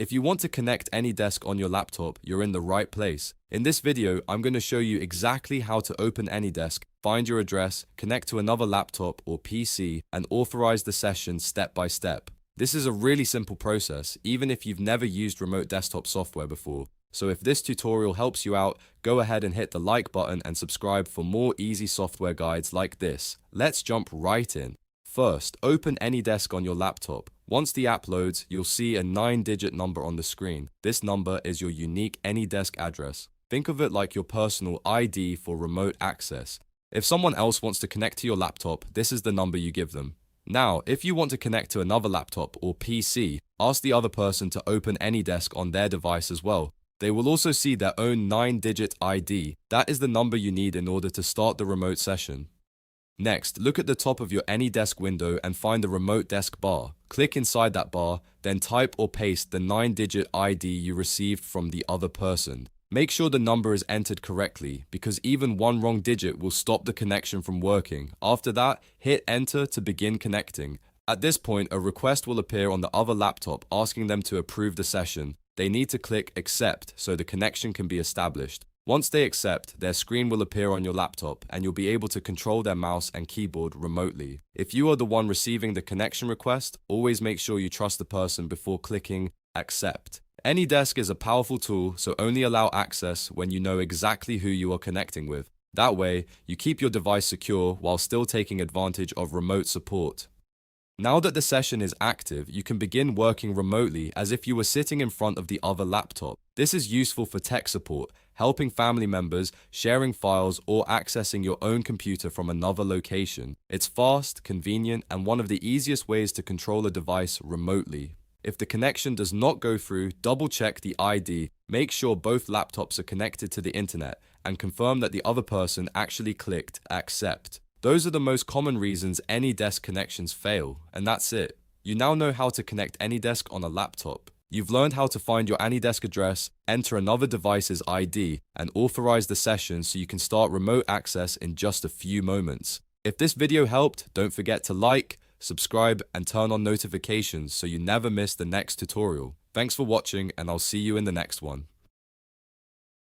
If you want to connect AnyDesk on your laptop, you're in the right place. In this video, I'm going to show you exactly how to open AnyDesk, find your address, connect to another laptop or PC, and authorize the session step by step. This is a really simple process, even if you've never used remote desktop software before. So if this tutorial helps you out, go ahead and hit the like button and subscribe for more easy software guides like this. Let's jump right in. First, open AnyDesk on your laptop. Once the app loads, you'll see a 9-digit number on the screen. This number is your unique AnyDesk address. Think of it like your personal ID for remote access. If someone else wants to connect to your laptop, this is the number you give them. Now, if you want to connect to another laptop or PC, ask the other person to open AnyDesk on their device as well. They will also see their own 9-digit ID. That is the number you need in order to start the remote session. Next, look at the top of your AnyDesk window and find the remote desk bar. Click inside that bar, then type or paste the 9-digit ID you received from the other person. Make sure the number is entered correctly, because even one wrong digit will stop the connection from working. After that, hit enter to begin connecting. At this point, a request will appear on the other laptop asking them to approve the session. They need to click accept so the connection can be established. Once they accept, their screen will appear on your laptop and you'll be able to control their mouse and keyboard remotely. If you are the one receiving the connection request, always make sure you trust the person before clicking accept. AnyDesk is a powerful tool, so only allow access when you know exactly who you are connecting with. That way, you keep your device secure while still taking advantage of remote support. Now that the session is active, you can begin working remotely as if you were sitting in front of the other laptop. This is useful for tech support, helping family members, sharing files, or accessing your own computer from another location. It's fast, convenient, and one of the easiest ways to control a device remotely. If the connection does not go through, double-check the ID, make sure both laptops are connected to the internet, and confirm that the other person actually clicked accept. Those are the most common reasons AnyDesk connections fail, and that's it. You now know how to connect AnyDesk on a laptop. You've learned how to find your AnyDesk address, enter another device's ID, and authorize the session so you can start remote access in just a few moments. If this video helped, don't forget to like, subscribe, and turn on notifications so you never miss the next tutorial. Thanks for watching, and I'll see you in the next one.